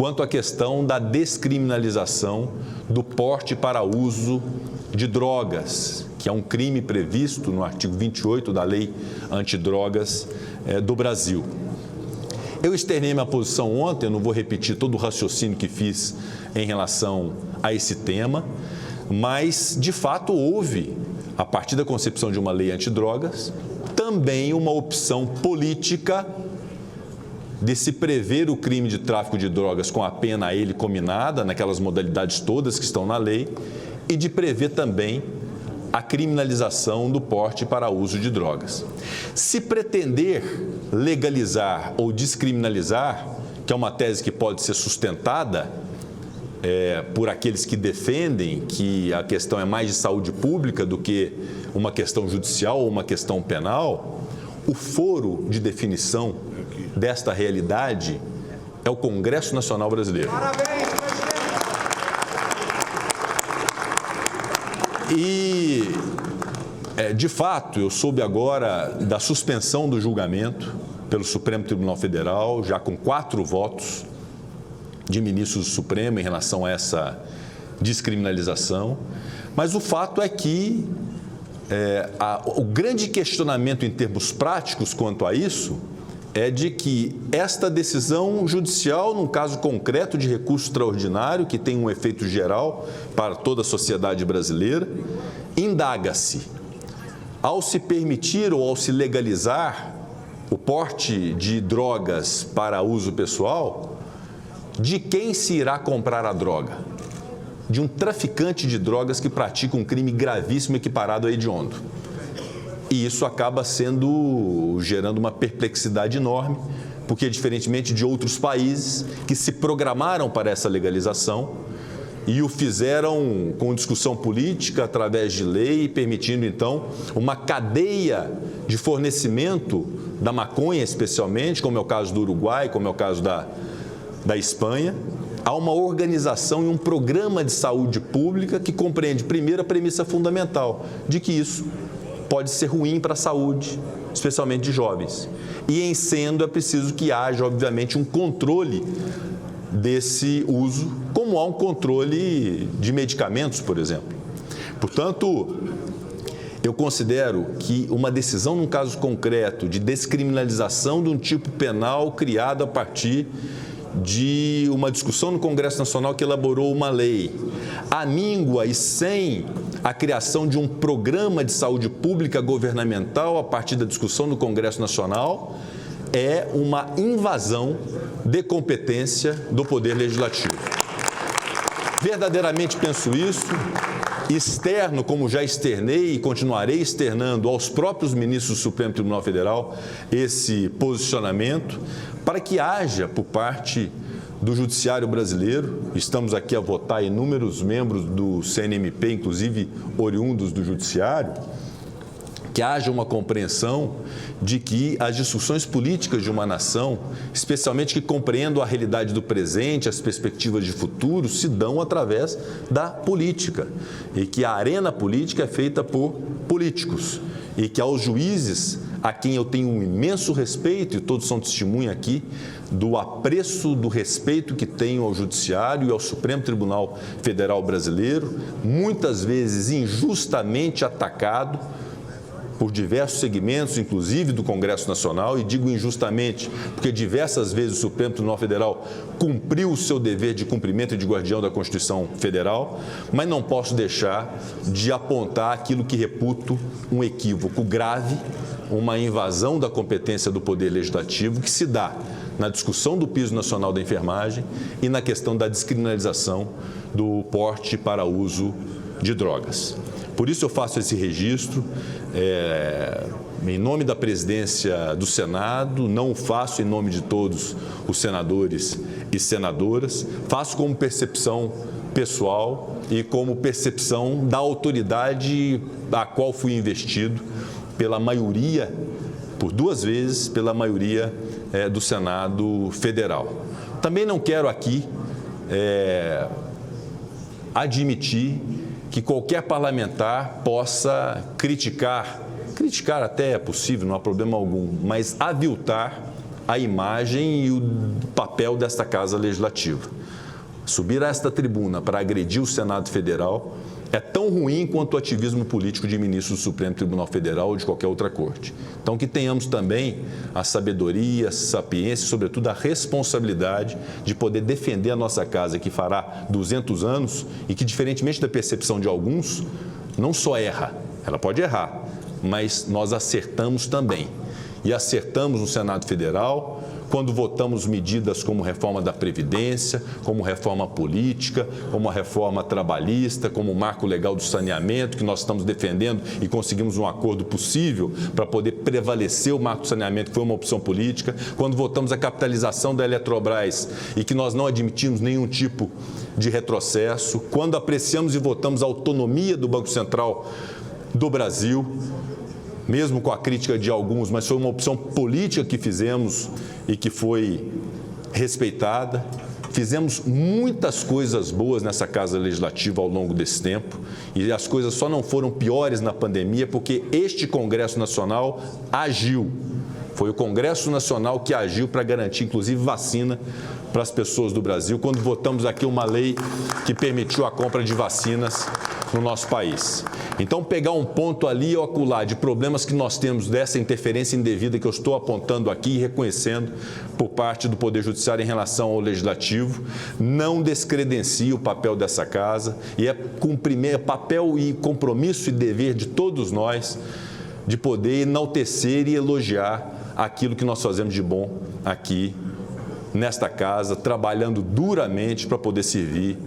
quanto à questão da descriminalização do porte para uso de drogas, que é um crime previsto no artigo 28 da Lei Antidrogas do Brasil. Eu externei minha posição ontem, eu não vou repetir todo o raciocínio que fiz em relação a esse tema, mas, de fato, houve, a partir da concepção de uma lei antidrogas, também uma opção política de se prever o crime de tráfico de drogas com a pena a ele cominada, naquelas modalidades todas que estão na lei, e de prever também a criminalização do porte para uso de drogas. Se pretender legalizar ou descriminalizar, que é uma tese que pode ser sustentada por aqueles que defendem que a questão é mais de saúde pública do que uma questão judicial ou uma questão penal, o foro de definição desta realidade é o Congresso Nacional Brasileiro. Parabéns, presidente! E, de fato, eu soube agora da suspensão do julgamento pelo Supremo Tribunal Federal, já com 4 votos de ministros do Supremo em relação a essa descriminalização. Mas o fato é que o grande questionamento em termos práticos quanto a isso é de que esta decisão judicial, num caso concreto de recurso extraordinário, que tem um efeito geral para toda a sociedade brasileira, indaga-se, ao se permitir ou ao se legalizar o porte de drogas para uso pessoal, de quem se irá comprar a droga? De um traficante de drogas que pratica um crime gravíssimo equiparado a hediondo. E isso acaba gerando uma perplexidade enorme, porque, diferentemente de outros países que se programaram para essa legalização e o fizeram com discussão política, através de lei, permitindo, então, uma cadeia de fornecimento da maconha, especialmente, como é o caso do Uruguai, como é o caso da Espanha, há uma organização e um programa de saúde pública que compreende, primeiro, a premissa fundamental de que isso pode ser ruim para a saúde, especialmente de jovens. E, em sendo, é preciso que haja, obviamente, um controle desse uso, como há um controle de medicamentos, por exemplo. Portanto, eu considero que uma decisão num caso concreto de descriminalização de um tipo penal criado a partir de uma discussão no Congresso Nacional que elaborou uma lei, amíngua e sem a criação de um programa de saúde pública governamental a partir da discussão no Congresso Nacional, é uma invasão de competência do Poder Legislativo. Verdadeiramente penso isso, externo, como já externei e continuarei externando aos próprios ministros do Supremo Tribunal Federal esse posicionamento, para que haja, por parte do Judiciário brasileiro, estamos aqui a votar inúmeros membros do CNMP, inclusive oriundos do Judiciário, que haja uma compreensão de que as discussões políticas de uma nação, especialmente que compreendam a realidade do presente, as perspectivas de futuro, se dão através da política e que a arena política é feita por políticos e que aos juízes, a quem eu tenho um imenso respeito, e todos são testemunha aqui, do apreço, do respeito que tenho ao Judiciário e ao Supremo Tribunal Federal Brasileiro, muitas vezes injustamente atacado por diversos segmentos, inclusive do Congresso Nacional, e digo injustamente, porque diversas vezes o Supremo Tribunal Federal cumpriu o seu dever de cumprimento e de guardião da Constituição Federal, mas não posso deixar de apontar aquilo que reputo um equívoco grave, uma invasão da competência do Poder Legislativo que se dá na discussão do piso nacional da enfermagem e na questão da descriminalização do porte para uso de drogas. Por isso eu faço esse registro em nome da presidência do Senado, não o faço em nome de todos os senadores e senadoras, faço como percepção pessoal e como percepção da autoridade a qual fui investido pela maioria, por 2 vezes, pela maioria do Senado Federal. Também não quero aqui admitir que qualquer parlamentar possa criticar até é possível, não há problema algum, mas aviltar a imagem e o papel desta Casa Legislativa. Subir a esta tribuna para agredir o Senado Federal é tão ruim quanto o ativismo político de ministros do Supremo Tribunal Federal ou de qualquer outra corte. Então, que tenhamos também a sabedoria, a sapiência e, sobretudo, a responsabilidade de poder defender a nossa casa, que fará 200 anos e que, diferentemente da percepção de alguns, não só erra, ela pode errar, mas nós acertamos também. E acertamos no Senado Federal quando votamos medidas como reforma da Previdência, como reforma política, como a reforma trabalhista, como o marco legal do saneamento, que nós estamos defendendo e conseguimos um acordo possível para poder prevalecer o marco do saneamento, que foi uma opção política, quando votamos a capitalização da Eletrobras e que nós não admitimos nenhum tipo de retrocesso, quando apreciamos e votamos a autonomia do Banco Central do Brasil, mesmo com a crítica de alguns, mas foi uma opção política que fizemos e que foi respeitada. Fizemos muitas coisas boas nessa Casa Legislativa ao longo desse tempo e as coisas só não foram piores na pandemia porque este Congresso Nacional agiu. Foi o Congresso Nacional que agiu para garantir, inclusive, vacina para as pessoas do Brasil, quando votamos aqui uma lei que permitiu a compra de vacinas no nosso país. Então, pegar um ponto ali ou acolá de problemas que nós temos dessa interferência indevida que eu estou apontando aqui e reconhecendo por parte do Poder Judiciário em relação ao Legislativo, não descredencia o papel dessa Casa e é cumprir papel e compromisso e dever de todos nós de poder enaltecer e elogiar aquilo que nós fazemos de bom aqui nesta casa, trabalhando duramente para poder servir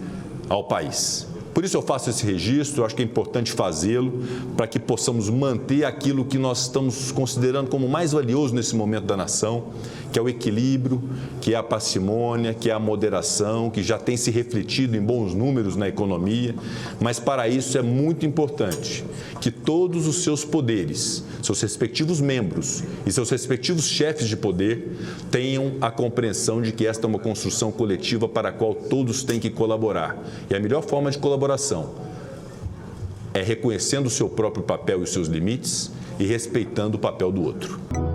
ao país. Por isso eu faço esse registro, eu acho que é importante fazê-lo para que possamos manter aquilo que nós estamos considerando como mais valioso nesse momento da nação, que é o equilíbrio, que é a parcimônia, que é a moderação, que já tem se refletido em bons números na economia, mas para isso é muito importante que todos os seus poderes, seus respectivos membros e seus respectivos chefes de poder tenham a compreensão de que esta é uma construção coletiva para a qual todos têm que colaborar. E a melhor forma de colaboração é reconhecendo o seu próprio papel e os seus limites e respeitando o papel do outro.